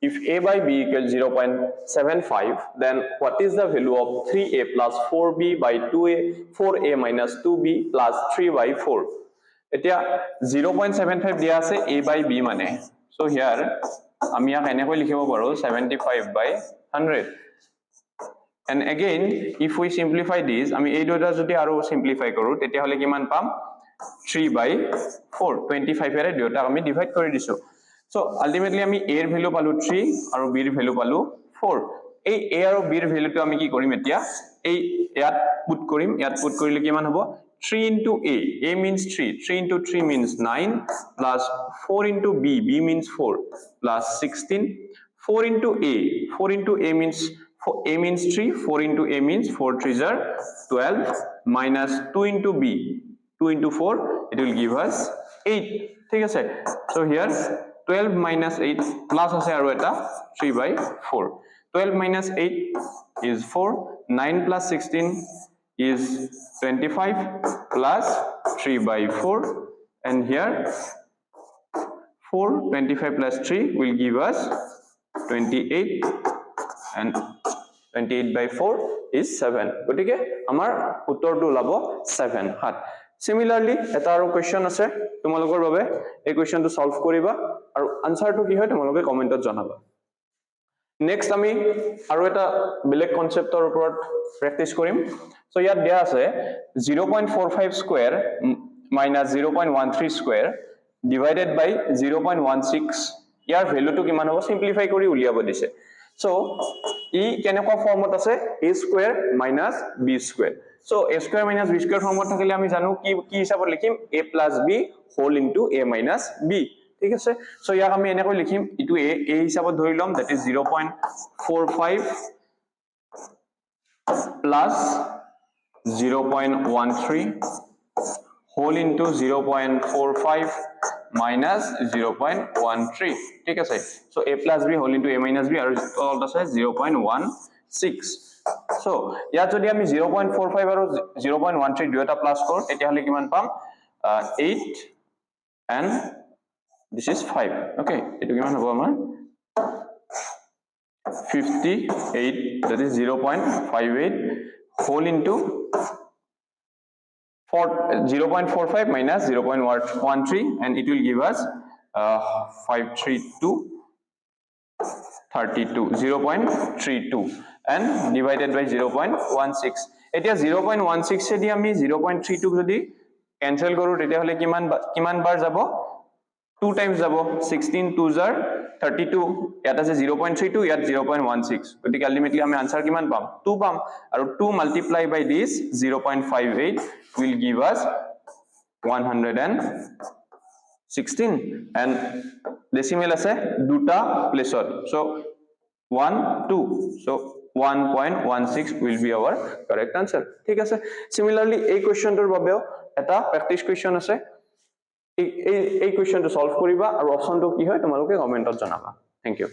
if a by b equals 0.75, then what is the value of 3a plus 4b by 2a 4a minus 2b plus 3 by 4? এতিয়া 0.75 দিয়া আছে a by b মানে, so here আমি ইয়াক এনেকৈ লিখিব পাৰো 75 by 100. And again, if we simplify this, আমি এই দুটা যদি আৰু simplify কৰো তেতিয়া হলে কিমান পাম 3 by 4. 25 এৰে দুটা আমি ডিভাইড কৰি দিছো. So ultimately আমি a এৰ ভ্যালু পালো 3 আৰু b এৰ ভ্যালু পালো 4. এই a আৰু b এৰ ভ্যালুটো আমি কি কৰিম এতিয়া এই ইয়াত পুট কৰিম, ইয়াত পুট কৰিলে কিমান হ'ব 3 into a means 3 into 3 means 9 plus 4 into b means 4 plus 16 4 into a means a means 3 4 into a means 4 3s are 12 minus 2 into b 2 into 4 it will give us 8. ঠিক আছে, so here 12 minus 8 plus ase aru eta 3 by 4. 12 minus 8 is 4. 9 plus 16 is 25 plus 3 by 4. And here 4 25 plus 3 will give us 28. And 28 by 4 is 7. গটিকে আমাৰ উত্তৰটো ওলাব 7 হাত. Similarly, এটা আৰু question আছে তোমালোকৰ বাবে, এই questionটো solve কৰিবা আৰু answerটো কি হয় তোমালোকে কমেন্টত জনাবা. Next আমি আৰু এটা বেলেগ কনসেপ্টৰ ওপৰত প্ৰেক্টিস কৰিম. So ইয়াত দিয়া আছে 0.45 square minus 0.13 square divided by 0.16. ইয়াৰ ভ্যালুটো কিমান হ'ব সিম্পলিফাই কৰি উলিয়াব দিছে. So e কেনেকুৱা ফৰ্মত আছে a square minus b square. So a square minus b square ফর্মত থাকিলে আমি জানো কি কি হিসাবত লিখিম a plus b whole into a minus b. ঠিক আছে, সো ইয়াক আমি এনেকৈ লিখিম ইটো a হিসাবত ধৰি লম, that is 0.45 plus 0.13 whole into 0.45 minus 0.13. ঠিক আছে, so a plus b whole into a minus b আৰু তলত আছে 0.16. So ইয়াত যদি আমি 0.45 আৰু 0.13 দুটা প্লাস কৰো তেতিয়া হলে কিমান পাম 8 and this is 5. okay, এটো কিমান হ'ব আমাৰ 58, that is 0.58 whole into 0.45 minus 0.13 and it will give us 532 32 0.32 and divided by 0.16. এতিয়া 0.16 এদি আমি 0.32 যদি ক্যান্সেল কৰো তেতিয়া হলে কিমান বার যাব 2 times যাব 16 2s are 32 ইয়াত আছে 0.32 ইয়াত 0.16 গতিকে আলটিমেটলি আমি আনসার কিমান পাম 2 পাম আৰু 2 multiply by this 0.58 will give us 116 and decimal আছে দুটা প্লেসত, so 1 2, so 1.16 will be our correct answer. ঠিক আছে, similarly এই কোৱেশ্চনটোৰ বাবেও এটা প্ৰ্যাকটিস কোৱেশ্চন আছে, এই কোৱেশ্চনটো সলভ কৰিবা আৰু অপচনটো কি হয় তোমালোকে কমেন্টত জনাবা. Thank U.